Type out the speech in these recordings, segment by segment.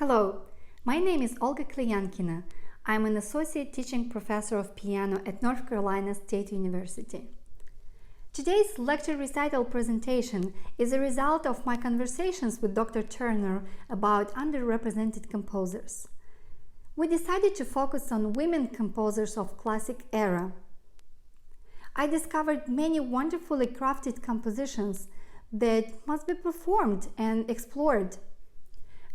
Hello, my name is Olga Klyankina. I'm an associate teaching professor of piano at North Carolina State University. Today's lecture recital presentation is a result of my conversations with Dr. Turner about underrepresented composers. We decided to focus on women composers of classic era. I discovered many wonderfully crafted compositions that must be performed and explored.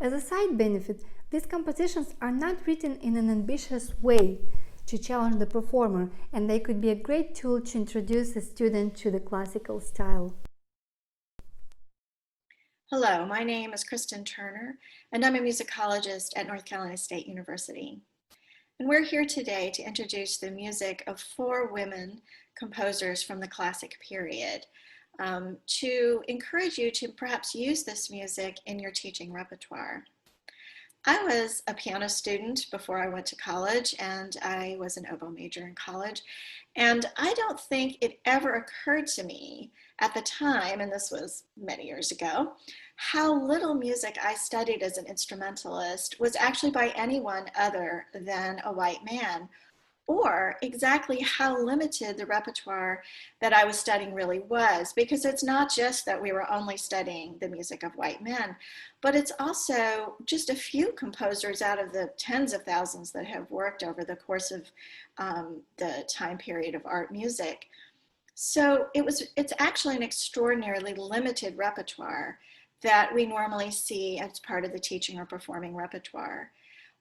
As a side benefit, these compositions are not written in an ambitious way to challenge the performer, and they could be a great tool to introduce a student to the classical style. Hello, my name is Kristen Turner, and I'm a musicologist at North Carolina State University. And we're here today to introduce the music of 4 women composers from the classic period to encourage you to perhaps use this music in your teaching repertoire. I was a piano student before I went to college, and I was an oboe major in college. And I don't think it ever occurred to me at the time, and this was many years ago, how little music I studied as an instrumentalist was actually by anyone other than a white man, or exactly how limited the repertoire that I was studying really was, because it's not just that we were only studying the music of white men, but it's also just a few composers out of the tens of thousands that have worked over the course of the time period of art music. So it's actually an extraordinarily limited repertoire that we normally see as part of the teaching or performing repertoire.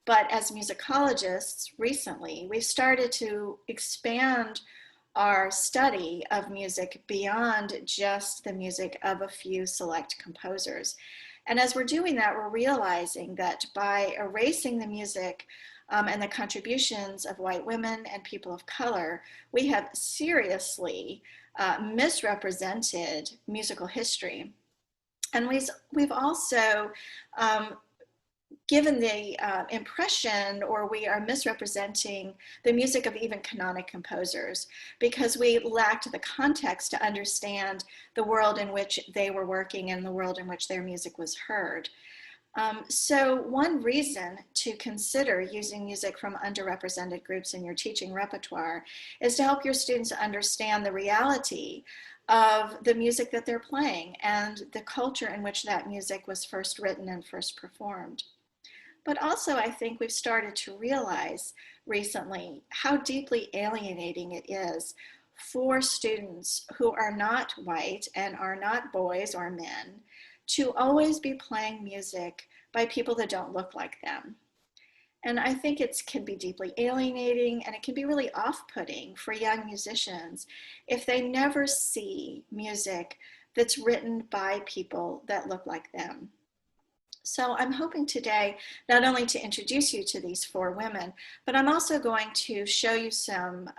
But as musicologists recently, we've started to expand our study of music beyond just the music of a few select composers. And as we're doing that, we're realizing that by erasing the music and the contributions of white women and people of color, we have seriously misrepresented musical history. And we've also given the impression, or we are misrepresenting the music of even canonic composers, because we lacked the context to understand the world in which they were working and the world in which their music was heard. So one reason to consider using music from underrepresented groups in your teaching repertoire is to help your students understand the reality of the music that they're playing and the culture in which that music was first written and first performed. But also, I think we've started to realize recently how deeply alienating it is for students who are not white and are not boys or men to always be playing music by people that don't look like them. And I think it can be deeply alienating, and it can be really off-putting for young musicians if they never see music that's written by people that look like them. So I'm hoping today not only to introduce you to these 4 women, but I'm also going to show you some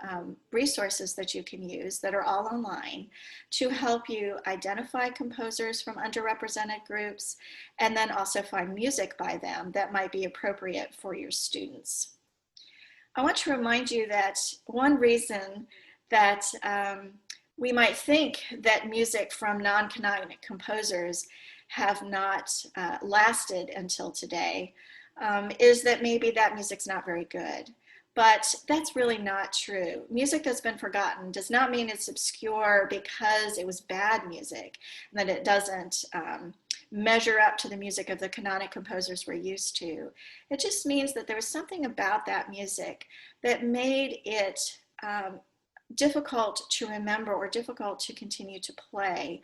resources that you can use that are all online to help you identify composers from underrepresented groups, and then also find music by them that might be appropriate for your students. I want to remind you that one reason that we might think that music from non-canonic composers have not lasted until today is that maybe that music's not very good. But that's really not true. Music that's been forgotten does not mean it's obscure because it was bad music, and that it doesn't measure up to the music of the canonic composers we're used to. It just means that there was something about that music that made it difficult to remember or difficult to continue to play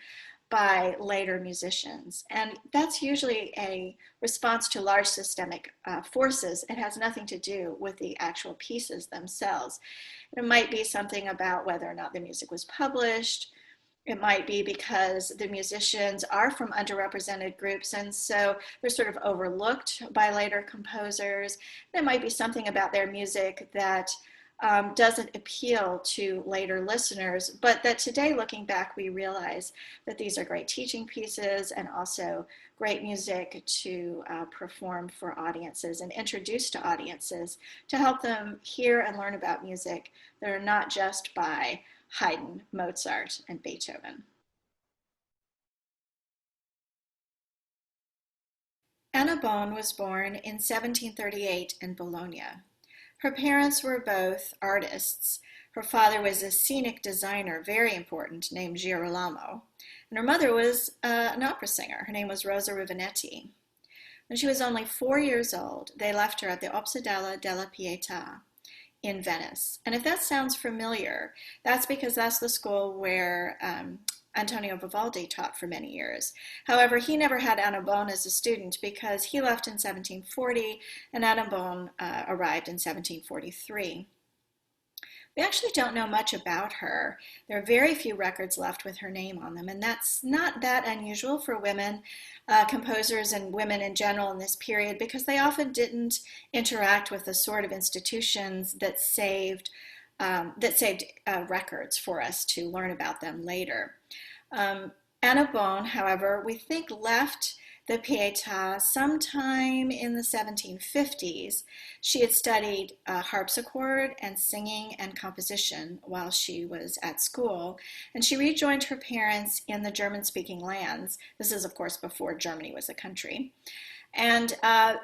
by later musicians. And that's usually a response to large systemic forces. It has nothing to do with the actual pieces themselves. It might be something about whether or not the music was published. It might be because the musicians are from underrepresented groups, and so they're sort of overlooked by later composers. There might be something about their music that doesn't appeal to later listeners, but that today, looking back, we realize that these are great teaching pieces and also great music to perform for audiences and introduce to audiences to help them hear and learn about music that are not just by Haydn, Mozart, and Beethoven. Anna Bohn was born in 1738 in Bologna. Her parents were both artists. Her father was a scenic designer, very important, named Girolamo, and her mother was an opera singer. Her name was Rosa Ruvinetti. When she was only 4 years old, they left her at the Ospedale della Pietà in Venice. And if that sounds familiar, that's because that's the school where Antonio Vivaldi taught for many years. However, he never had Anna Bohn as a student because he left in 1740 and Anna Bohn arrived in 1743. We actually don't know much about her. There are very few records left with her name on them, and that's not that unusual for women composers and women in general in this period because they often didn't interact with the sort of institutions that saved records for us to learn about them later. Anna Bohn, however, we think left the Pietà sometime in the 1750s. She had studied harpsichord and singing and composition while she was at school, and she rejoined her parents in the German-speaking lands. This is, of course, before Germany was a country. And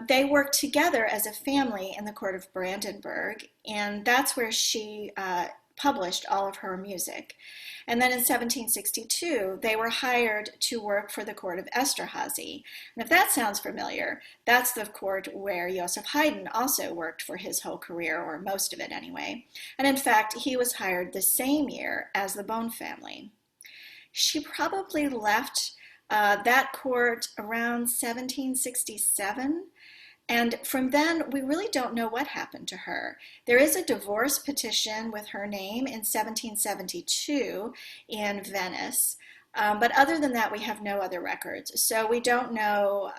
they worked together as a family in the court of Brandenburg, and that's where she published all of her music. And then in 1762, they were hired to work for the court of Esterhazy. And if that sounds familiar, that's the court where Joseph Haydn also worked for his whole career, or most of it anyway. And in fact, he was hired the same year as the Bohn family. She probably left that court around 1767. And from then, we really don't know what happened to her. There is a divorce petition with her name in 1772 in Venice. But other than that, we have no other records. So we don't know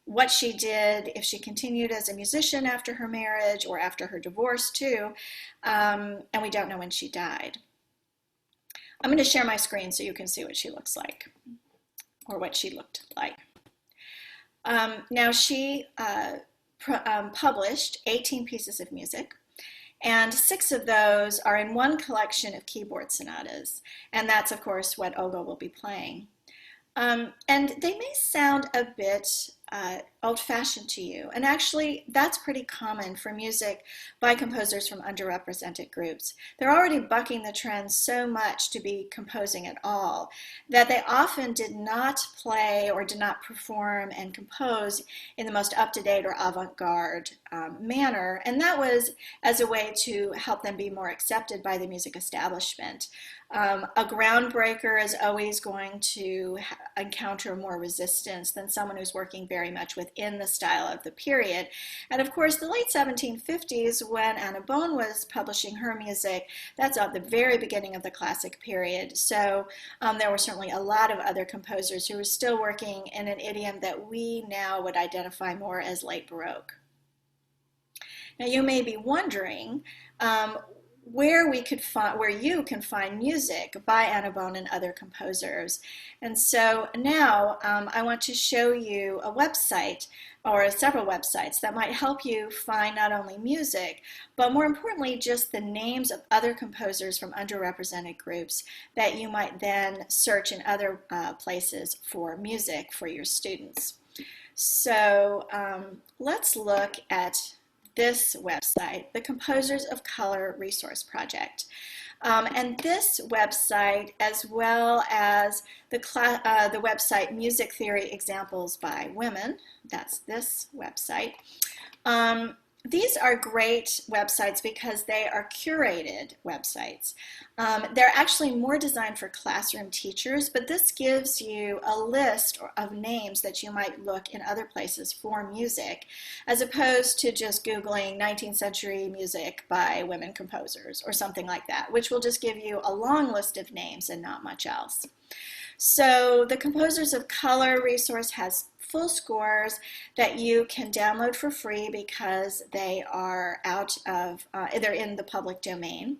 what she did, if she continued as a musician after her marriage or after her divorce too. And we don't know when she died. I'm going to share my screen so you can see what she looks like, or what she looked like. Now she published 18 pieces of music, and 6 of those are in one collection of keyboard sonatas, and that's of course what Olga will be playing. And they may sound a bit old-fashioned to you, and actually that's pretty common for music by composers from underrepresented groups. They're already bucking the trend so much to be composing at all that they often did not play or did not perform and compose in the most up-to-date or avant-garde manner, and that was as a way to help them be more accepted by the music establishment. A groundbreaker is always going to encounter more resistance than someone who's working very much within the style of the period. And of course, the late 1750s, when Anna Bohn was publishing her music, that's at the very beginning of the classic period. So there were certainly a lot of other composers who were still working in an idiom that we now would identify more as late Baroque. Now you may be wondering, where you can find music by Anna Bohn and other composers. And so now I want to show you a website, or several websites, that might help you find not only music, but more importantly, just the names of other composers from underrepresented groups that you might then search in other places for music for your students. So let's look at this website, the Composers of Color Resource Project. And this website, as well as the website Music Theory Examples by Women, that's this website, these are great websites because they are curated websites. They're actually more designed for classroom teachers, but this gives you a list of names that you might look in other places for music, as opposed to just Googling 19th century music by women composers or something like that, which will just give you a long list of names and not much else. So the Composers of Color resource has full scores that you can download for free because they are they're in the public domain.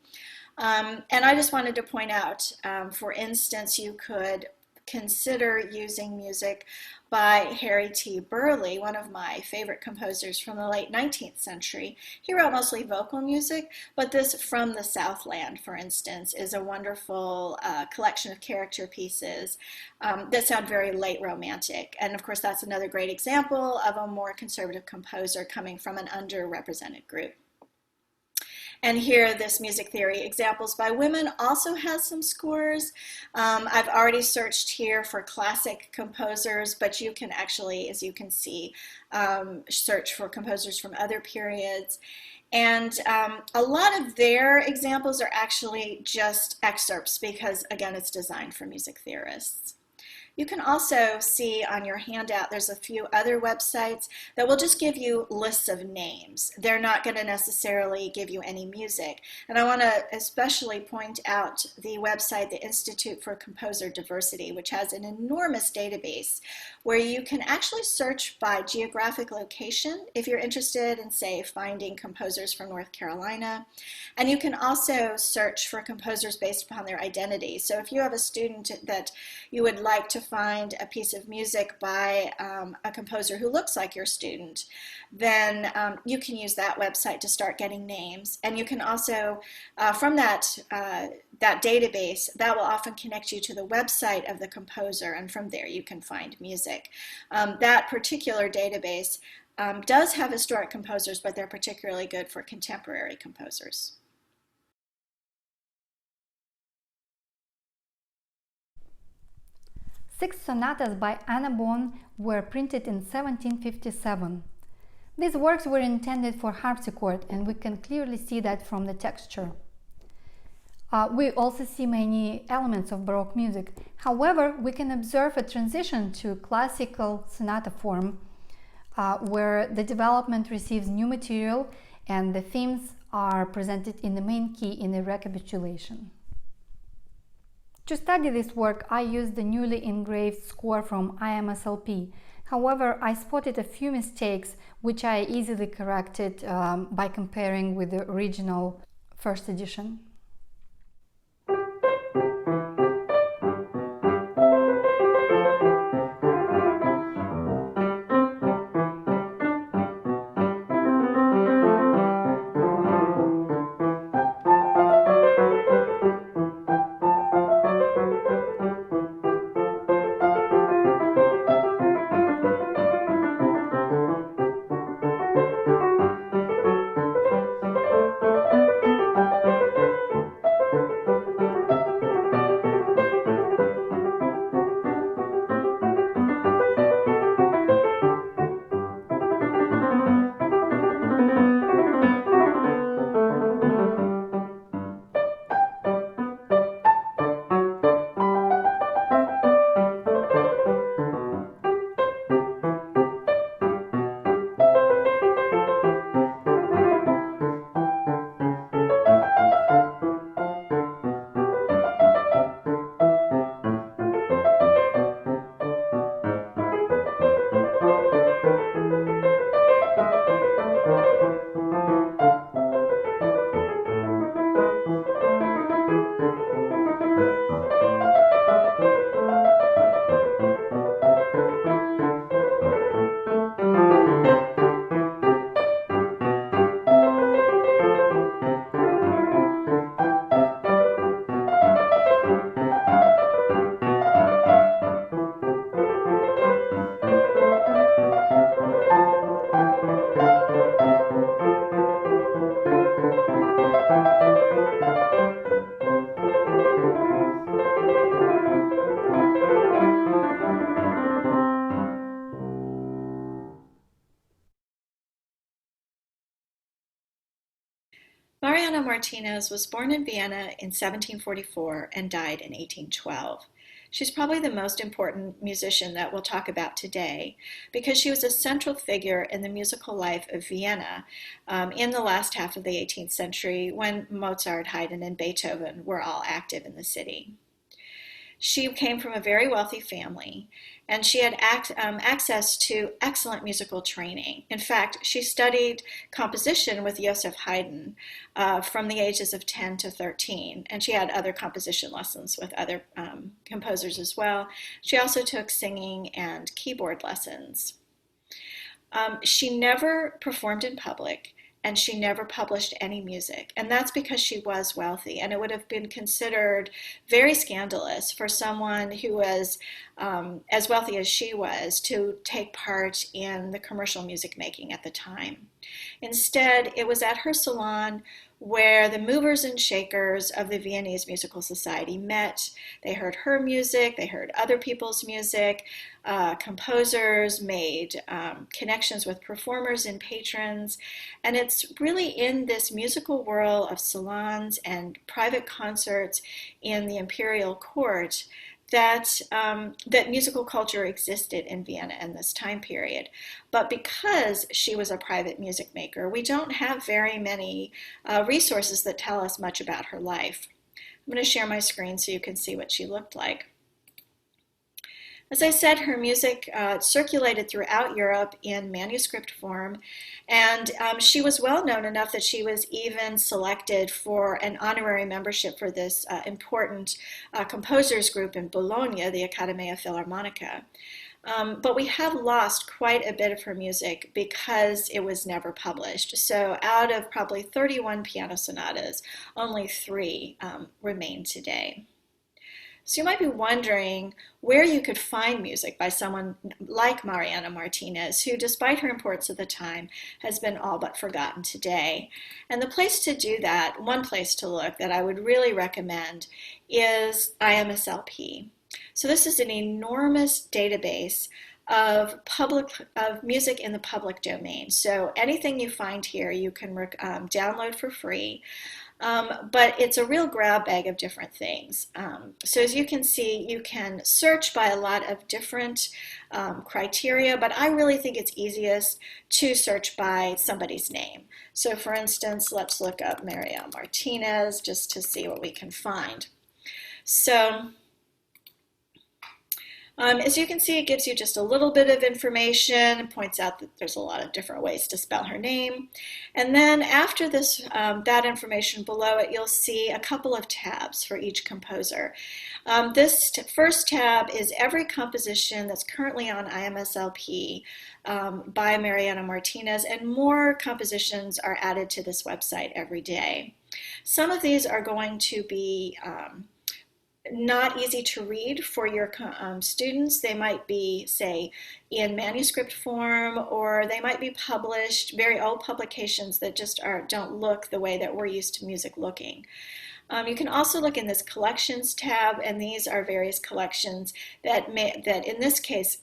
And I just wanted to point out, for instance, you could consider using music by Harry T. Burleigh, one of my favorite composers from the late 19th century. He wrote mostly vocal music, but this From the Southland, for instance, is a wonderful collection of character pieces that sound very late Romantic. And of course, that's another great example of a more conservative composer coming from an underrepresented group. And here, this music theory examples by women also has some scores. I've already searched here for classic composers, but you can actually, as you can see, search for composers from other periods. And a lot of their examples are actually just excerpts because, again, it's designed for music theorists. You can also see on your handout there's a few other websites that will just give you lists of names. They're not going to necessarily give you any music. And I want to especially point out the website, the Institute for Composer Diversity, which has an enormous database where you can actually search by geographic location if you're interested in, say, finding composers from North Carolina. And you can also search for composers based upon their identity. So if you have a student that you would like to find a piece of music by a composer who looks like your student, then you can use that website to start getting names. And you can also, from that database, that will often connect you to the website of the composer, and from there you can find music. That particular database does have historic composers, but they're particularly good for contemporary composers. Six sonatas by Anna Bonn were printed in 1757. These works were intended for harpsichord, and we can clearly see that from the texture. We also see many elements of Baroque music. However, we can observe a transition to classical sonata form, where the development receives new material and the themes are presented in the main key in the recapitulation. To study this work, I used the newly engraved score from IMSLP. However, I spotted a few mistakes which I easily corrected by comparing with the original first edition. Mariana Martinez was born in Vienna in 1744 and died in 1812. She's probably the most important musician that we'll talk about today because she was a central figure in the musical life of Vienna in the last half of the 18th century when Mozart, Haydn, and Beethoven were all active in the city. She came from a very wealthy family, and she had access to excellent musical training. In fact, she studied composition with Joseph Haydn from the ages of 10 to 13, and she had other composition lessons with other composers as well. She also took singing and keyboard lessons. She never performed in public, and she never published any music. And that's because she was wealthy, and it would have been considered very scandalous for someone who was as wealthy as she was to take part in the commercial music making at the time. Instead, it was at her salon where the movers and shakers of the Viennese Musical Society met. They heard her music, they heard other people's music, composers made connections with performers and patrons, and it's really in this musical whirl of salons and private concerts in the imperial court that musical culture existed in Vienna in this time period. But because she was a private music maker, we don't have very many resources that tell us much about her life. I'm going to share my screen so you can see what she looked like. As I said, her music circulated throughout Europe in manuscript form, and she was well known enough that she was even selected for an honorary membership for this important composers group in Bologna, the Accademia Filarmonica. But we have lost quite a bit of her music because it was never published. So out of probably 31 piano sonatas, only 3 remain today. So you might be wondering where you could find music by someone like Mariana Martinez, who, despite her importance at the time, has been all but forgotten today. And the place to do that, one place to look that I would really recommend, is IMSLP. So this is an enormous database of music in the public domain. So anything you find here you can download for free. But it's a real grab bag of different things. So as you can see, you can search by a lot of different criteria, but I really think it's easiest to search by somebody's name. So for instance, let's look up Mariana Martinez just to see what we can find. So as you can see, it gives you just a little bit of information, points out that there's a lot of different ways to spell her name. And then after this, that information below it, you'll see a couple of tabs for each composer. This first tab is every composition that's currently on IMSLP by Mariana Martinez, and more compositions are added to this website every day. Some of these are going to be not easy to read for your students. They might be, say, in manuscript form, or they might be published, very old publications that just don't look the way that we're used to music looking. You can also look in this collections tab, and these are various collections that in this case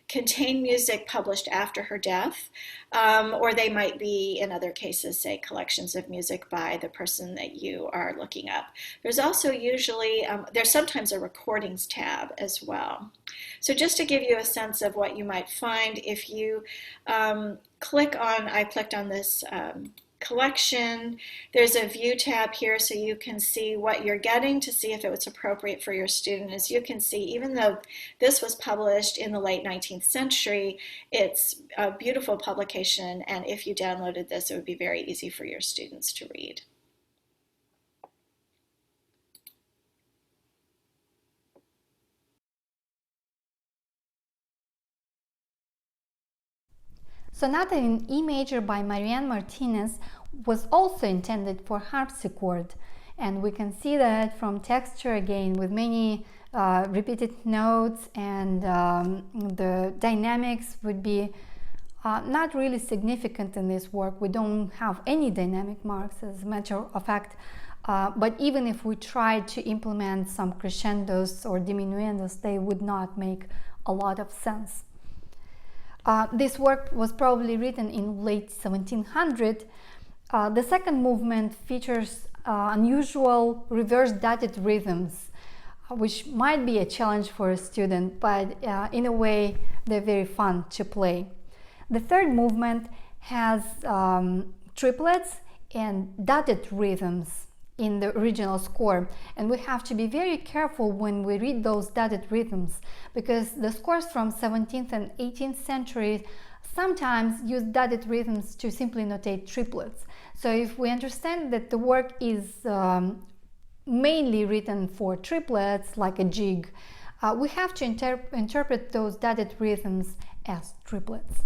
contain music published after her death, or they might be, in other cases, say collections of music by the person that you are looking up. There's also usually, there's sometimes a recordings tab as well. So just to give you a sense of what you might find, if you I clicked on this collection. There's a view tab here so you can see what you're getting to see if it was appropriate for your student. As you can see, even though this was published in the late 19th century, it's a beautiful publication, and if you downloaded this, it would be very easy for your students to read. Sonata in E major by Mariana Martinez was also intended for harpsichord, and we can see that from texture again with many repeated notes, and the dynamics would be not really significant in this work. We don't have any dynamic marks, as a matter of fact, but even if we tried to implement some crescendos or diminuendos, they would not make a lot of sense. This work was probably written in late 1700. The second movement features unusual reverse dotted rhythms, which might be a challenge for a student, but in a way they're very fun to play. The third movement has triplets and dotted rhythms in the original score, and we have to be very careful when we read those dotted rhythms, because the scores from 17th and 18th century sometimes use dotted rhythms to simply notate triplets. So if we understand that the work is mainly written for triplets, like a jig, we have to interpret those dotted rhythms as triplets.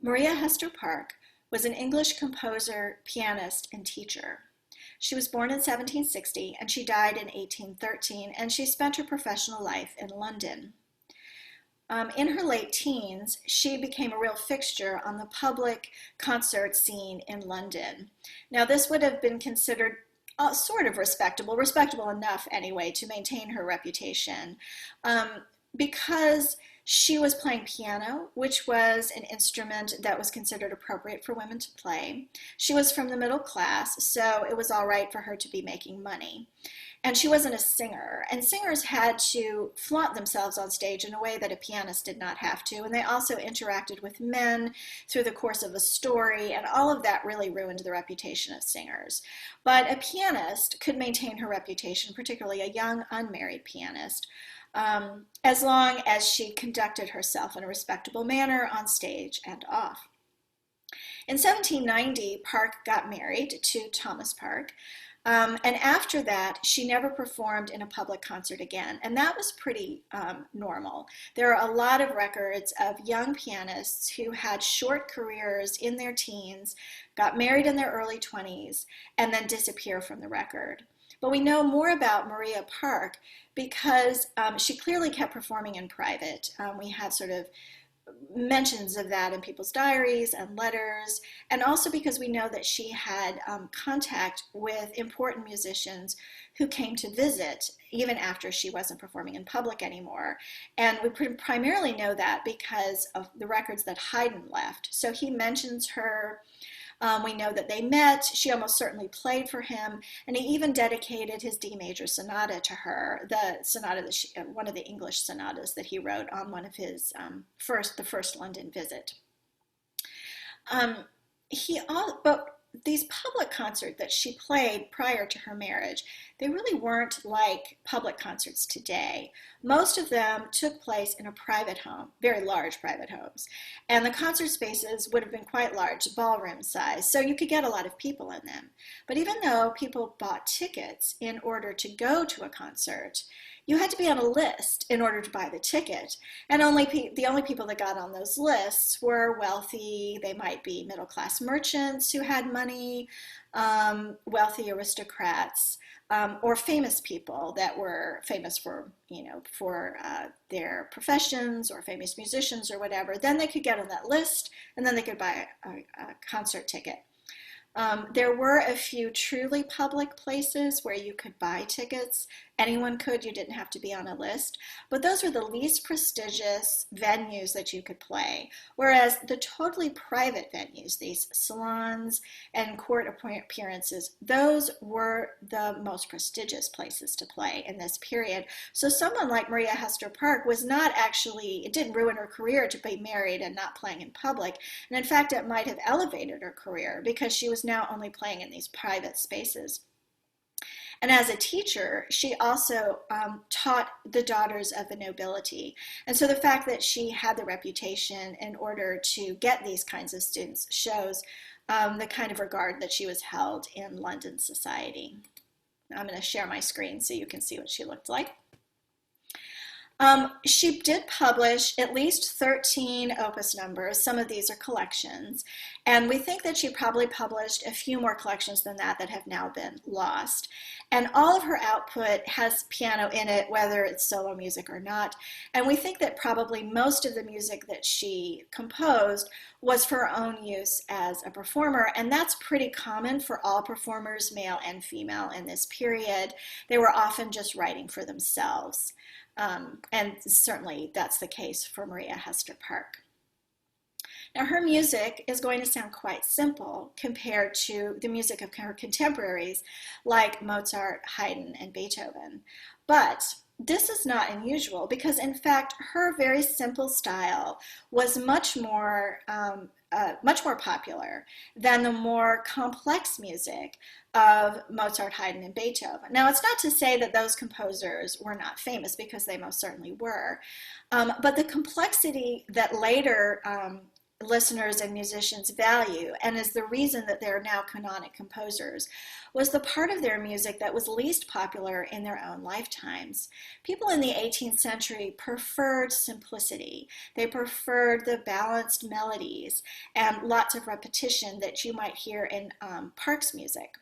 Maria Hester Park was an English composer, pianist, and teacher. She was born in 1760 and she died in 1813, and she spent her professional life in London. In her late teens, she became a real fixture on the public concert scene in London. Now, this would have been considered sort of respectable enough anyway to maintain her reputation, because she was playing piano, which was an instrument that was considered appropriate for women to play. She was from the middle class, so it was all right for her to be making money. And she wasn't a singer, and singers had to flaunt themselves on stage in a way that a pianist did not have to, and they also interacted with men through the course of a story, and all of that really ruined the reputation of singers. But a pianist could maintain her reputation, particularly a young unmarried pianist, as long as she conducted herself in a respectable manner on stage and off. In 1790, Park got married to Thomas Park. And after that, she never performed in a public concert again. And that was pretty normal. There are a lot of records of young pianists who had short careers in their teens, got married in their early 20s, and then disappear from the record. But we know more about Maria Park because she clearly kept performing in private. We have sort of mentions of that in people's diaries and letters, and also because we know that she had contact with important musicians who came to visit even after she wasn't performing in public anymore. And we primarily know that because of the records that Haydn left. So he mentions her. We know that they met. She almost certainly played for him, and he even dedicated his D major sonata to her, the sonata that one of the English sonatas that he wrote on one of his the first London visit. But these public concerts that she played prior to her marriage, they really weren't like public concerts today. Most of them took place in a private home, very large private homes. And the concert spaces would have been quite large, ballroom size, so you could get a lot of people in them. But even though people bought tickets in order to go to a concert, you had to be on a list in order to buy the ticket. And the only people that got on those lists were wealthy. They might be middle-class merchants who had money, wealthy aristocrats, or famous people that were famous for their professions, or famous musicians or whatever. Then they could get on that list, and then they could buy a concert ticket. There were a few truly public places where you could buy tickets. Anyone could, you didn't have to be on a list. But those were the least prestigious venues that you could play. Whereas the totally private venues, these salons and court appearances, those were the most prestigious places to play in this period. So someone like Maria Hester Park was not actually, it didn't ruin her career to be married and not playing in public. And in fact, it might have elevated her career because she was now only playing in these private spaces. And as a teacher, she also taught the daughters of the nobility. And so the fact that she had the reputation in order to get these kinds of students shows the kind of regard that she was held in London society. I'm going to share my screen so you can see what she looked like. She did publish at least 13 opus numbers. Some of these are collections. And we think that she probably published a few more collections than that have now been lost. And all of her output has piano in it, whether it's solo music or not. And we think that probably most of the music that she composed was for her own use as a performer. And that's pretty common for all performers, male and female, in this period. They were often just writing for themselves. And certainly that's the case for Maria Hester Park. Now, her music is going to sound quite simple compared to the music of her contemporaries like Mozart, Haydn, and Beethoven. But this is not unusual because, in fact, her very simple style was much more popular than the more complex music of Mozart, Haydn, and Beethoven. Now, it's not to say that those composers were not famous, because they most certainly were, but the complexity that later listeners and musicians value, and is the reason that they're now canonic composers, was the part of their music that was least popular in their own lifetimes. People in the 18th century preferred simplicity. They preferred the balanced melodies and lots of repetition that you might hear in Parks music.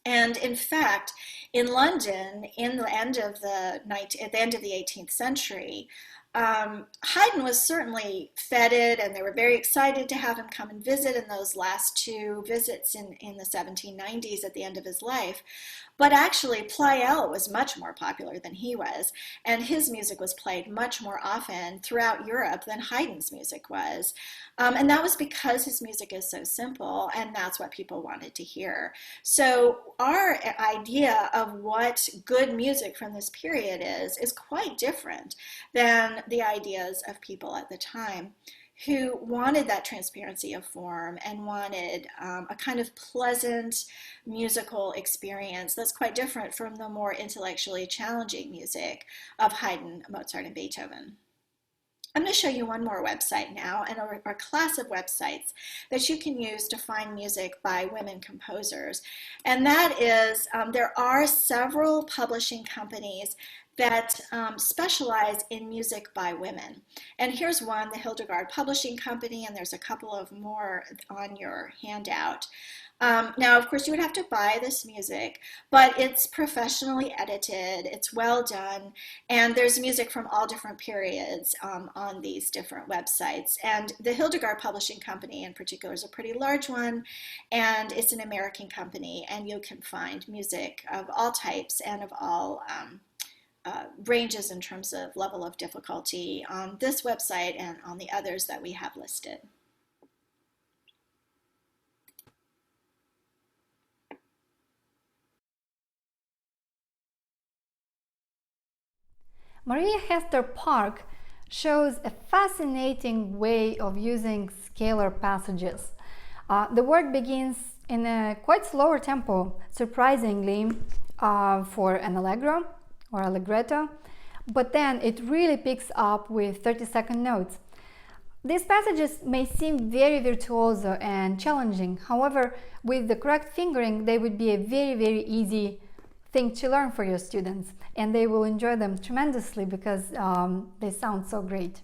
And in fact, in London, at the end of the 18th century, Haydn was certainly feted, and they were very excited to have him come and visit in those last two visits in the 1790s at the end of his life. But actually, Pleyel was much more popular than he was, and his music was played much more often throughout Europe than Haydn's music was. And that was because his music is so simple, and that's what people wanted to hear. So our idea of what good music from this period is quite different than the ideas of people at the time, who wanted that transparency of form and wanted a kind of pleasant musical experience that's quite different from the more intellectually challenging music of Haydn, Mozart, and Beethoven. I'm going to show you one more website now, and a class of websites that you can use to find music by women composers. And that is, there are several publishing companies that specialize in music by women. And here's one, the Hildegard Publishing Company, and there's a couple of more on your handout. Now, of course, you would have to buy this music, but it's professionally edited, it's well done, and there's music from all different periods on these different websites. And the Hildegard Publishing Company in particular is a pretty large one, and it's an American company, and you can find music of all types and of all ranges in terms of level of difficulty on this website and on the others that we have listed. Maria Hester Park shows a fascinating way of using scalar passages. The work begins in a quite slower tempo, surprisingly, for an allegro or allegretto, but then it really picks up with 30-second notes. These passages may seem very virtuoso and challenging. However, with the correct fingering, they would be a very easy thing to learn for your students, and they will enjoy them tremendously because they sound so great.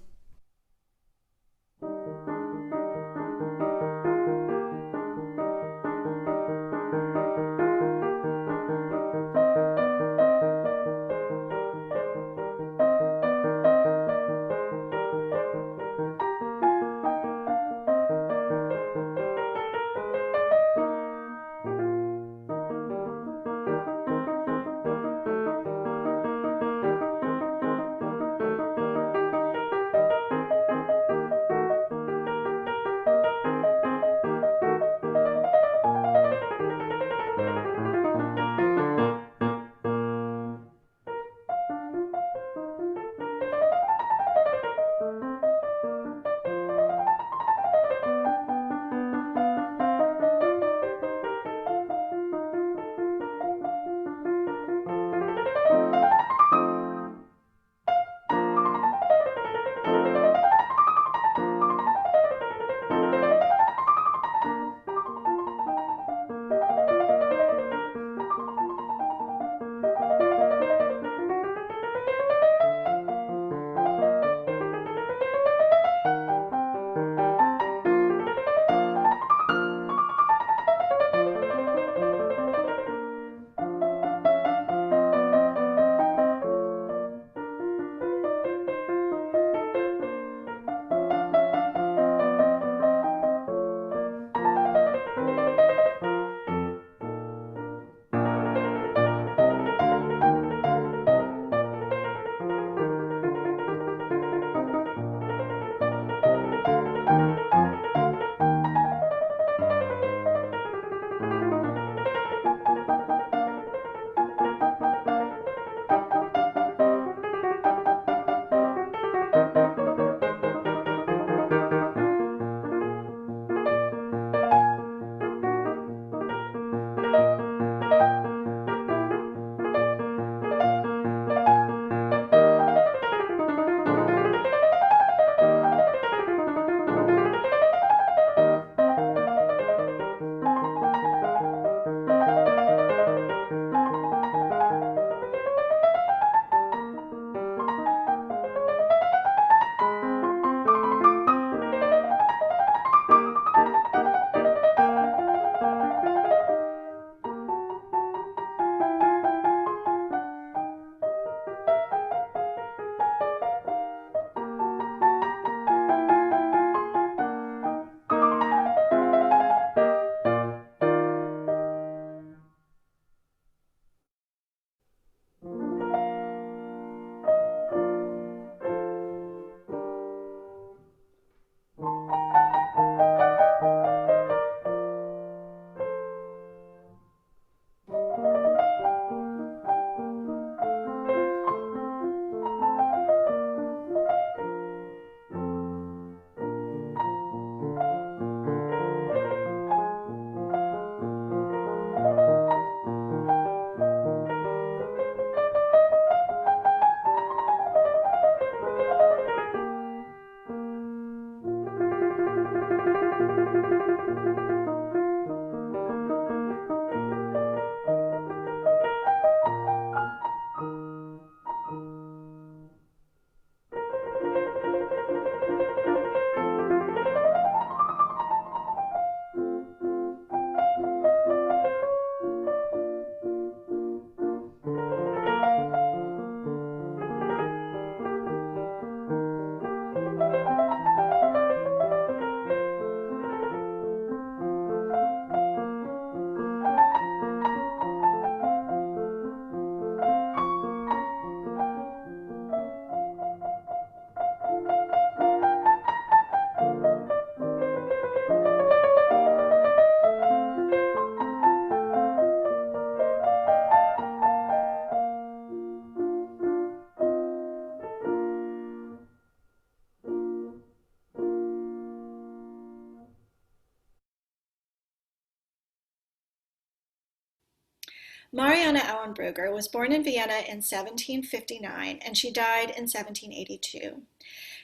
Marianne Auenbrugger was born in Vienna in 1759 and she died in 1782.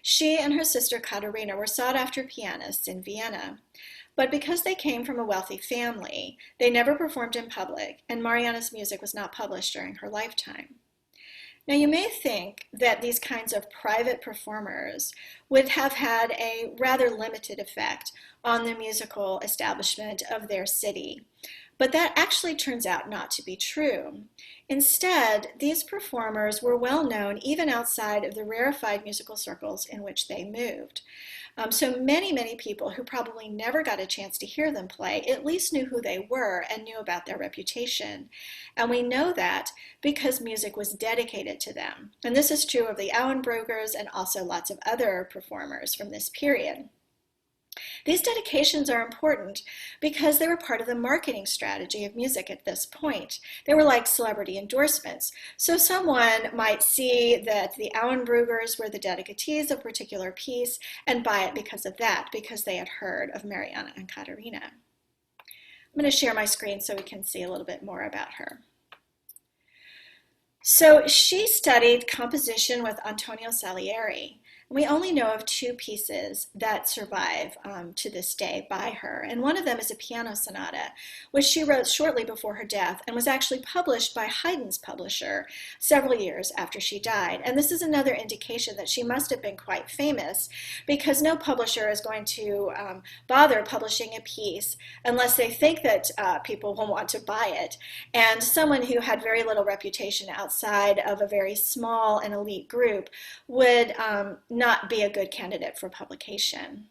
She and her sister Katharina were sought-after pianists in Vienna. But because they came from a wealthy family, they never performed in public, and Marianne's music was not published during her lifetime. Now, you may think that these kinds of private performers would have had a rather limited effect on the musical establishment of their city, but that actually turns out not to be true. Instead, these performers were well known even outside of the rarefied musical circles in which they moved. So many people who probably never got a chance to hear them play at least knew who they were and knew about their reputation. And we know that because music was dedicated to them. And this is true of the Auenbruggers and also lots of other performers from this period. These dedications are important because they were part of the marketing strategy of music at this point. They were like celebrity endorsements. So someone might see that the Auenbruggers were the dedicatees of a particular piece and buy it because of that, because they had heard of Marianne and Katharina. I'm going to share my screen so we can see a little bit more about her. So she studied composition with Antonio Salieri. We only know of two pieces that survive to this day by her, and one of them is a piano sonata, which she wrote shortly before her death and was actually published by Haydn's publisher several years after she died. And this is another indication that she must have been quite famous, because no publisher is going to bother publishing a piece unless they think that people will want to buy it. And someone who had very little reputation outside of a very small and elite group would not be a good candidate for publication.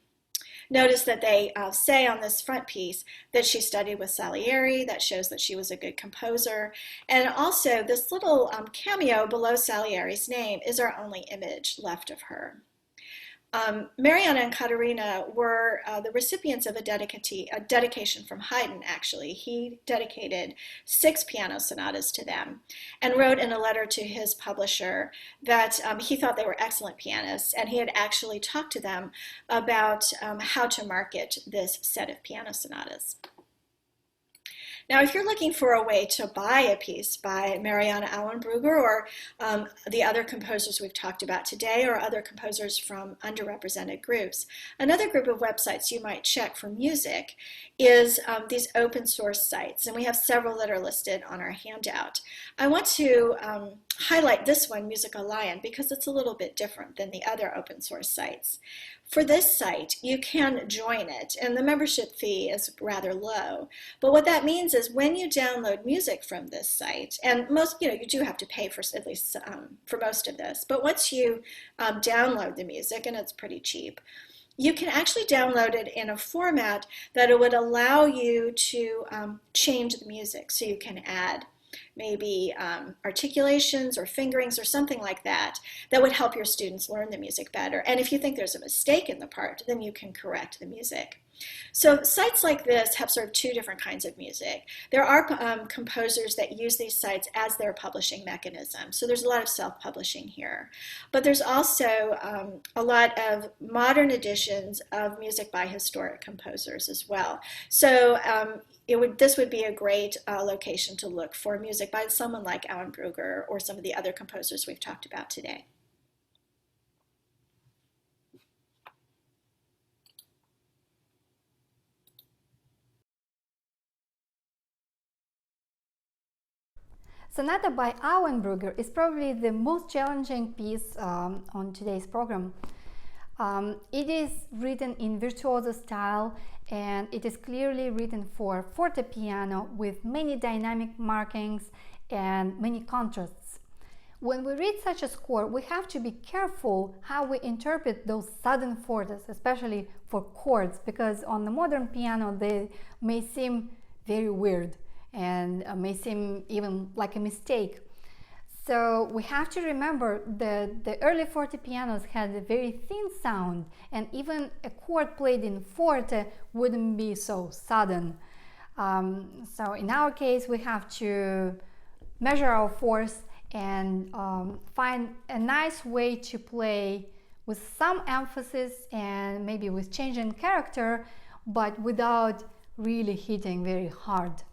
Notice that they say on this front piece that she studied with Salieri. That shows that she was a good composer. And also this little cameo below Salieri's name is our only image left of her. Marianne and Katharina were the recipients of a dedication from Haydn, actually. He dedicated 6 piano sonatas to them and wrote in a letter to his publisher that he thought they were excellent pianists, and he had actually talked to them about how to market this set of piano sonatas. Now, if you're looking for a way to buy a piece by Marianne Auenbrugger or the other composers we've talked about today, or other composers from underrepresented groups, another group of websites you might check for music is these open source sites, and we have several that are listed on our handout. I want to highlight this one, Musicalion, because it's a little bit different than the other open source sites. For this site, you can join it, and the membership fee is rather low. But what that means is when you download music from this site, and most, you do have to pay for at least for most of this, but once you download the music, and it's pretty cheap, you can actually download it in a format that it would allow you to change the music. So you can add maybe articulations or fingerings or something like that that would help your students learn the music better. And if you think there's a mistake in the part, then you can correct the music. So sites like this have sort of two different kinds of music. There are composers that use these sites as their publishing mechanism. So there's a lot of self-publishing here. But there's also a lot of modern editions of music by historic composers as well. So this would be a great location to look for music by someone like Auenbrugger or some of the other composers we've talked about today. Sonata by Auenbrugger is probably the most challenging piece on today's program. It is written in virtuoso style, and it is clearly written for fortepiano with many dynamic markings and many contrasts. When we read such a score, we have to be careful how we interpret those sudden fortes, especially for chords, because on the modern piano they may seem very weird and may seem even like a mistake. So we have to remember that the early fortepianos had a very thin sound, and even a chord played in forte wouldn't be so sudden. So in our case, we have to measure our force and find a nice way to play with some emphasis and maybe with change in character, but without really hitting very hard.